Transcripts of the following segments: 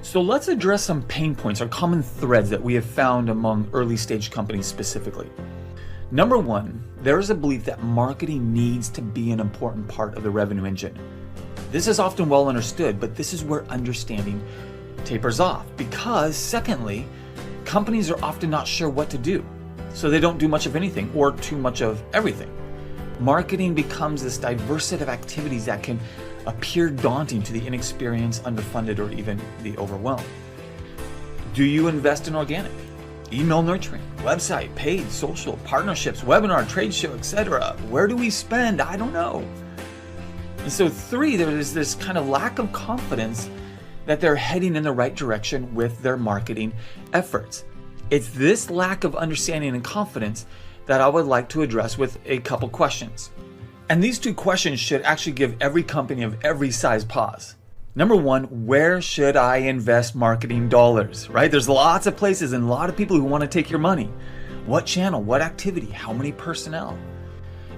So let's address some pain points or common threads that we have found among early stage companies specifically. Number one, there is a belief that marketing needs to be an important part of the revenue engine. This is often well understood, but this is where understanding tapers off because, secondly, companies are often not sure what to do, so they don't do much of anything or too much of everything. Marketing becomes this diverse set of activities that can appear daunting to the inexperienced, underfunded, or even the overwhelmed. Do you invest in organic, email nurturing, website, paid, social, partnerships, webinar, trade show, etc.? Where do we spend? I don't know. And so three, there is this kind of lack of confidence that they're heading in the right direction with their marketing efforts. It's this lack of understanding and confidence that I would like to address with a couple questions. And these two questions should actually give every company of every size pause. Number one, where should I invest marketing dollars, right? There's lots of places and a lot of people who want to take your money. What channel, what activity, how many personnel?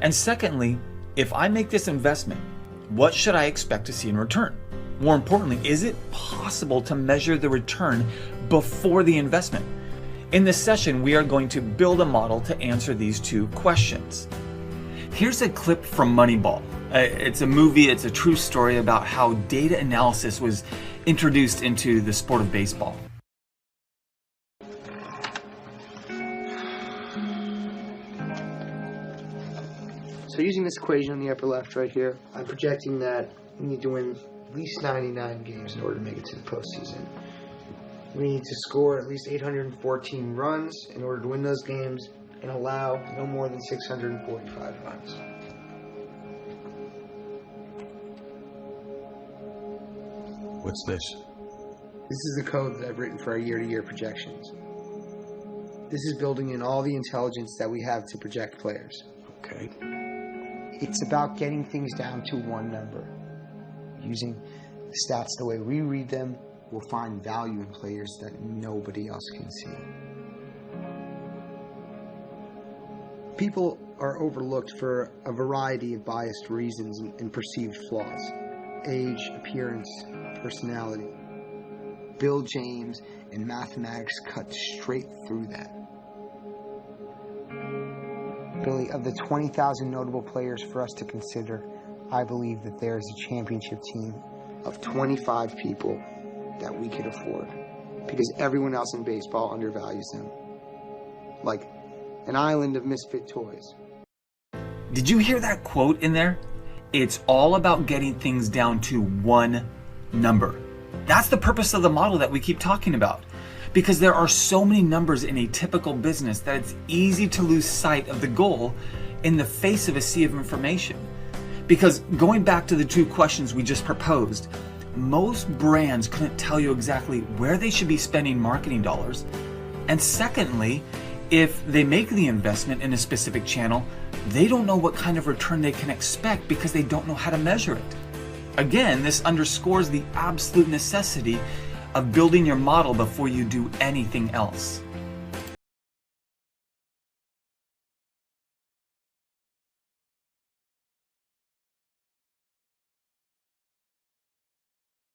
And secondly, if I make this investment, what should I expect to see in return? More importantly, is it possible to measure the return before the investment? In this session, we are going to build a model to answer these two questions. Here's a clip from Moneyball. It's a movie, it's a true story about how data analysis was introduced into the sport of baseball. So using this equation on the upper left right here, I'm projecting that we need to win at least 99 games in order to make it to the postseason. We need to score at least 814 runs in order to win those games and allow no more than 645 runs. What's this? This is the code that I've written for our year-to-year projections. This is building in all the intelligence that we have to project players. Okay. It's about getting things down to one number. Using stats the way we read them, we'll find value in players that nobody else can see. People are overlooked for a variety of biased reasons and perceived flaws. Age, appearance, personality. Bill James and mathematics cut straight through that. Billy, of the 20,000 notable players for us to consider, I believe that there is a championship team of 25 people that we could afford because everyone else in baseball undervalues them. Like an island of misfit toys. Did you hear that quote in there? It's all about getting things down to one number. That's the purpose of the model that we keep talking about. Because there are so many numbers in a typical business that it's easy to lose sight of the goal in the face of a sea of information. Because going back to the two questions we just proposed, most brands couldn't tell you exactly where they should be spending marketing dollars. And secondly, if they make the investment in a specific channel, they don't know what kind of return they can expect because they don't know how to measure it. Again, this underscores the absolute necessity of building your model before you do anything else.